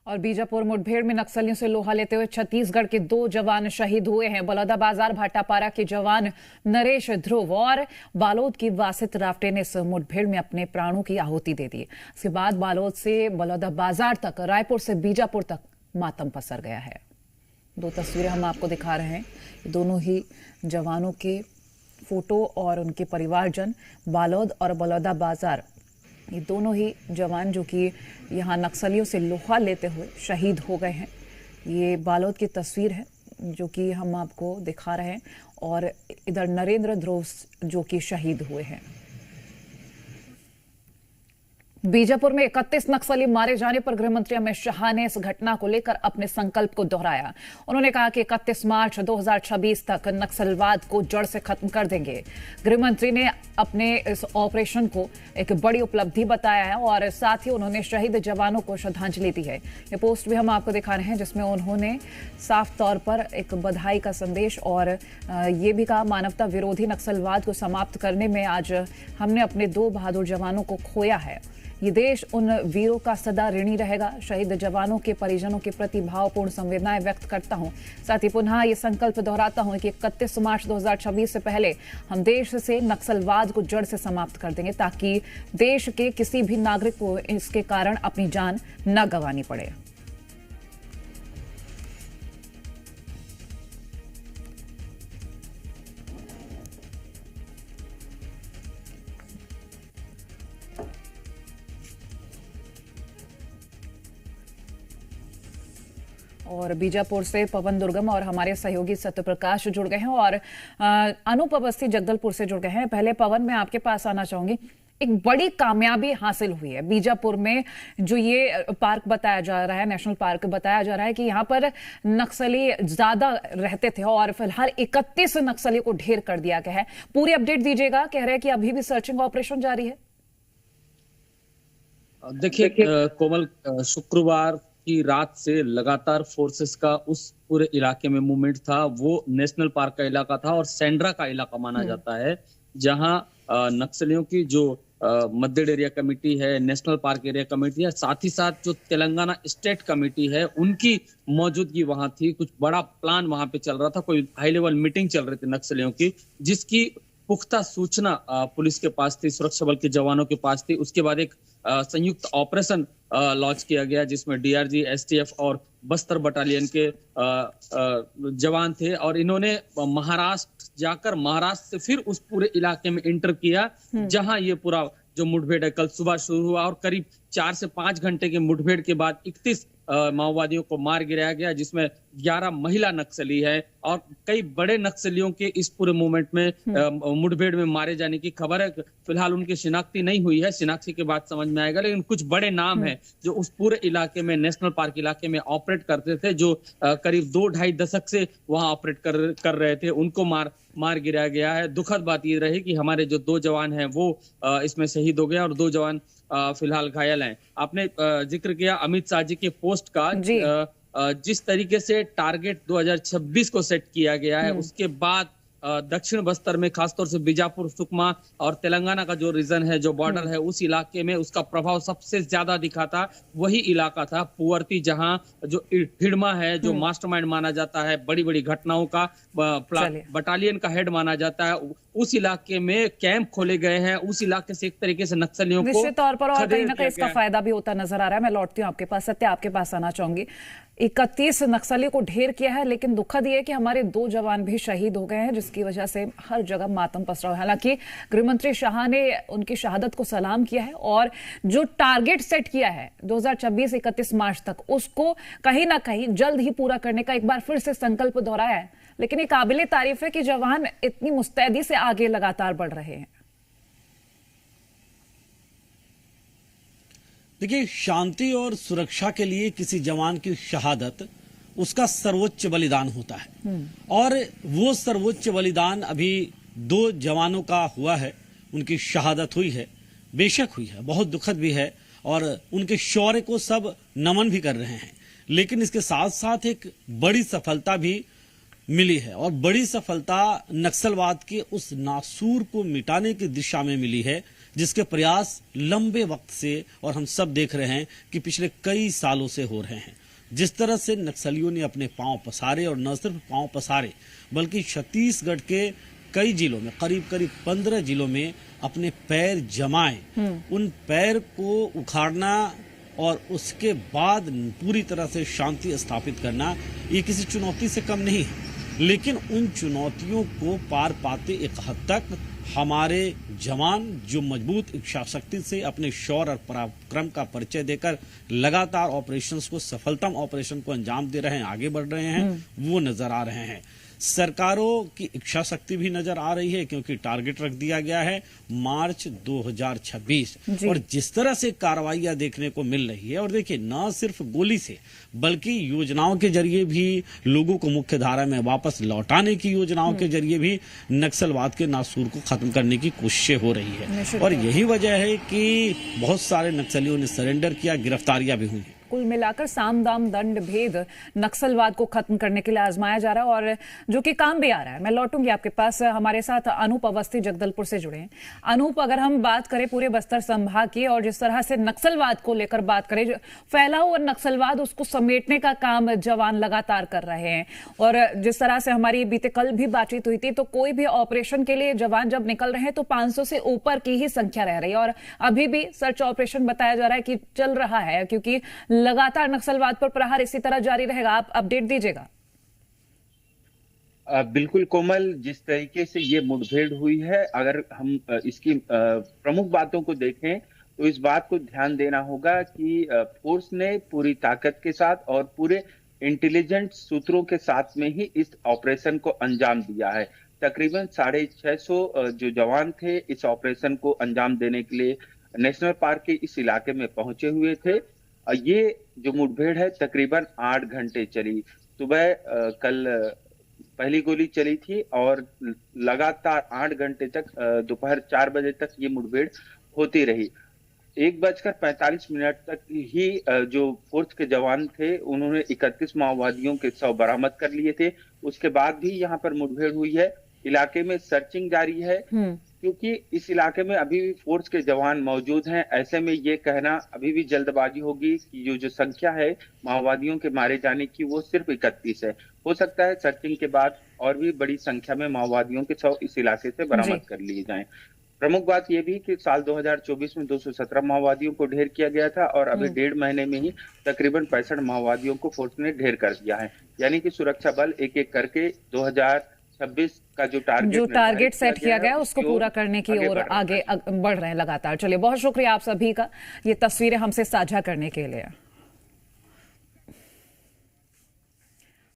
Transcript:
और बीजापुर मुठभेड़ में नक्सलियों से लोहा लेते हुए छत्तीसगढ़ के 2 जवान शहीद हुए हैं। बलौदाबाजार भाटापारा के जवान नरेश ध्रुव और बालोद की वासित रावटे ने इस मुठभेड़ में अपने प्राणों की आहुति दे दी। इसके बाद बालोद से बलौदाबाजार तक, रायपुर से बीजापुर तक मातम पसर गया है। 2 तस्वीरें हम आपको दिखा रहे हैं, दोनों ही जवानों के फोटो और उनके परिवारजन। बालोद और बलौदाबाजार, ये दोनों ही जवान जो कि यहाँ नक्सलियों से लोहा लेते हुए शहीद हो गए हैं। ये बालोद की तस्वीर है जो कि हम आपको दिखा रहे हैं, और इधर नरेंद्र ध्रुव जो कि शहीद हुए हैं। बीजापुर में 31 नक्सली मारे जाने पर गृहमंत्री अमित शाह ने इस घटना को लेकर अपने संकल्प को दोहराया। उन्होंने कहा कि 31 मार्च 2026 तक नक्सलवाद को जड़ से खत्म कर देंगे। गृहमंत्री ने अपने इस ऑपरेशन को एक बड़ी उपलब्धि बताया है और साथ ही उन्होंने शहीद जवानों को श्रद्धांजलि दी है। ये पोस्ट भी हम आपको दिखा रहे हैं जिसमें उन्होंने साफ तौर पर एक बधाई का संदेश और ये भी कहा, मानवता विरोधी नक्सलवाद को समाप्त करने में आज हमने अपने 2 बहादुर जवानों को खोया है। ये देश उन वीरों का सदा ऋणी रहेगा। शहीद जवानों के परिजनों के प्रति भावपूर्ण संवेदनाएं व्यक्त करता हूं। साथ ही पुनः ये संकल्प दोहराता हूं कि 31 मार्च 2026 से पहले हम देश से नक्सलवाद को जड़ से समाप्त कर देंगे, ताकि देश के किसी भी नागरिक को इसके कारण अपनी जान न गंवानी पड़े। और बीजापुर से पवन दुर्गम और हमारे सहयोगी सत्यप्रकाश जुड़ गए हैं और अनूप अवस्थी जगदलपुर से जुड़ गए हैं। पहले पवन, मैं आपके पास आना चाहूंगी। एक बड़ी कामयाबी हासिल हुई है बीजापुर में, जो ये पार्क बताया जा रहा है, नेशनल पार्क बताया जा रहा है कि यहाँ पर नक्सली ज्यादा रहते थे और फिलहाल 31 नक्सली को ढेर कर दिया गया है। पूरी अपडेट दीजिएगा। कह रहे हैं कि अभी भी सर्चिंग ऑपरेशन जारी है। देखिए कोमल, शुक्रवार की रात से लगातार फोर्सेस का उस पूरे इलाके में मूवमेंट था। वो नेशनल पार्क का इलाका था और सेंड्रा का इलाका माना जाता है, जहां नक्सलियों की जो मद्देड़ एरिया कमेटी है, नेशनल पार्क एरिया कमेटी है, साथ ही साथ जो तेलंगाना स्टेट कमेटी है, उनकी मौजूदगी वहां थी। कुछ बड़ा प्लान वहां पे चल रहा था, कोई हाई लेवल मीटिंग चल रही थी नक्सलियों की, जिसकी पुख्ता सूचना पुलिस के पास थी, सुरक्षा बल के जवानों के पास थी। उसके बाद एक संयुक्त ऑपरेशन लॉन्च किया गया जिसमें डीआरजी, एसटीएफ और बस्तर बटालियन के जवान थे, और इन्होंने महाराष्ट्र जाकर महाराष्ट्र से फिर उस पूरे इलाके में एंटर किया जहां ये पूरा जो मुठभेड़ है कल सुबह शुरू हुआ, और करीब 4 से 5 घंटे के मुठभेड़ के बाद 31 माओवादियों को मार गिराया गया, जिसमें 11 महिला नक्सली है और कई बड़े नक्सलियों के इस पूरे मूवमेंट में मुठभेड़ में मारे जाने की खबर है। फिलहाल उनकी शिनाख्ती नहीं हुई है, शिनाख्ती के बाद समझ में आएगा, लेकिन कुछ बड़े नाम हैं जो उस पूरे इलाके में, नेशनल पार्क इलाके में ऑपरेट करते थे, जो करीब 2-2.5 दशक से वहां ऑपरेट कर रहे थे, उनको मार गिराया गया है। दुखद बात ये रही कि हमारे जो 2 जवान हैं वो इसमें शहीद हो गए और 2 जवान फिलहाल घायल हैं। आपने जिक्र किया अमित शाह जी के पोस्ट का, जिस तरीके से टारगेट 2026 को सेट किया गया है, उसके बाद दक्षिण बस्तर में, खासतौर से बीजापुर, सुकमा और तेलंगाना का जो रीजन है, जो बॉर्डर है, उस इलाके में उसका प्रभाव सबसे ज्यादा दिखा था। वही इलाका था पुअर्ती, जहां जो हिडमा है, जो मास्टरमाइंड माना जाता है, बड़ी बड़ी घटनाओं का बटालियन का हेड माना जाता है, उस इलाके में कैंप खोले गए हैं। उस इलाके से एक तरीके से नक्सलियों को निश्चित तौर पर और कहीं ना कहीं इसका फायदा भी होता नजर आ रहा है। मैं लौटती हूँ आपके पास। सत्य, आपके पास आना चाहूंगी। 31 नक्सली को ढेर किया है, लेकिन दुखद ये है कि हमारे 2 जवान भी शहीद हो गए हैं, जिसकी वजह से हर जगह मातम पसरा है। हालांकि गृहमंत्री शाह ने उनकी शहादत को सलाम किया है और जो टारगेट सेट किया है 2026 31 मार्च तक, उसको कहीं ना कहीं जल्द ही पूरा करने का एक बार फिर से संकल्प दोहराया है। लेकिन ये काबिले तारीफ है कि जवान इतनी मुस्तैदी से आगे लगातार बढ़ रहे हैं। देखिए, शांति और सुरक्षा के लिए किसी जवान की शहादत उसका सर्वोच्च बलिदान होता है, और वो सर्वोच्च बलिदान अभी 2 जवानों का हुआ है, उनकी शहादत हुई है, बेशक हुई है, बहुत दुखद भी है, और उनके शौर्य को सब नमन भी कर रहे हैं। लेकिन इसके साथ साथ एक बड़ी सफलता भी मिली है, और बड़ी सफलता नक्सलवाद के उस नासूर को मिटाने की दिशा में मिली है जिसके प्रयास लंबे वक्त से और हम सब देख रहे हैं कि पिछले कई सालों से हो रहे हैं। जिस तरह से नक्सलियों ने अपने पांव पसारे, और न सिर्फ पांव पसारे बल्कि छत्तीसगढ़ के कई जिलों में, करीब 15 जिलों में अपने पैर जमाए, उन पैर को उखाड़ना और उसके बाद पूरी तरह से शांति स्थापित करना, ये किसी चुनौती से कम नहीं है। लेकिन उन चुनौतियों को पार पाते एक हद तक हमारे जवान, जो मजबूत इच्छा शक्ति से अपने शौर्य और पराक्रम का परिचय देकर लगातार ऑपरेशंस को, सफलतम ऑपरेशन को अंजाम दे रहे हैं, आगे बढ़ रहे हैं, वो नजर आ रहे हैं। सरकारों की इच्छा शक्ति भी नजर आ रही है, क्योंकि टारगेट रख दिया गया है मार्च 2026, और जिस तरह से कार्रवाइयां देखने को मिल रही है, और देखिए न सिर्फ गोली से बल्कि योजनाओं के जरिए भी लोगों को मुख्य धारा में वापस लौटाने की योजनाओं के जरिए भी नक्सलवाद के नासूर को खत्म करने की कोशिशें हो रही है। और यही वजह है कि बहुत सारे नक्सलियों ने सरेंडर किया, गिरफ्तारियां भी हुई हैं। कुल मिलाकर साम दाम दंड भेद नक्सलवाद को खत्म करने के लिए आजमाया जा रहा है, और जो कि काम भी आ रहा है। मैं लौटूंगी आपके पास। हमारे साथ अनूप अवस्थी जगदलपुर से जुड़े हैं। अनूप, अगर हम बात करें पूरे बस्तर संभाग की, और जिस तरह से नक्सलवाद को लेकर बात करें, फैला हुआ नक्सलवाद, उसको समेटने का काम जवान लगातार कर रहे हैं, और जिस तरह से हमारी बीते कल भी बातचीत हुई थी, तो कोई भी ऑपरेशन के लिए जवान जब निकल रहे हैं तो 500 से ऊपर की ही संख्या रह रही है, और अभी भी सर्च ऑपरेशन बताया जा रहा है कि चल रहा है, क्योंकि लगातार नक्सलवाद पर प्रहार इसी तरह जारी रहेगा। आप अपडेट दीजिएगा। बिल्कुल कोमल, जिस तरीके से ये मुठभेड़ हुई है, अगर हम इसकी प्रमुख बातों को देखें तो इस बात को ध्यान देना होगा कि फोर्स ने पूरी ताकत के साथ और पूरे इंटेलिजेंस सूत्रों के साथ में ही इस ऑपरेशन को अंजाम दिया है। तकरीबन 650 जो जवान थे इस ऑपरेशन को अंजाम देने के लिए नेशनल पार्क के इस इलाके में पहुंचे हुए थे। ये जो मुठभेड़ है तकरीबन 8 घंटे चली। सुबह कल पहली गोली चली थी और लगातार 8 घंटे तक, दोपहर 4 बजे तक ये मुठभेड़ होती रही। 1:45 तक ही जो फोर्स के जवान थे उन्होंने 31 माओवादियों के शव बरामद कर लिए थे। उसके बाद भी यहाँ पर मुठभेड़ हुई है। इलाके में सर्चिंग जारी है, क्योंकि इस इलाके में अभी भी फोर्स के जवान मौजूद हैं। ऐसे में ये कहना अभी भी जल्दबाजी होगी कि जो संख्या है माओवादियों के मारे जाने की वो सिर्फ 31 है। हो सकता है सर्चिंग के बाद और भी बड़ी संख्या में माओवादियों के शव इस इलाके से बरामद कर लिए जाएं। प्रमुख बात यह भी कि साल 2024 में 217 माओवादियों को ढेर किया गया था, और अभी 1.5 महीने में ही तकरीबन 65 माओवादियों को फोर्स ने ढेर कर दिया है। यानी कि सुरक्षा बल एक एक करके 2026 का जो टारगेट सेट किया गया उसको पूरा करने की ओर आगे बढ़ रहे हैं लगातार। चलिए, बहुत शुक्रिया आप सभी का ये तस्वीरें हमसे साझा करने के लिए।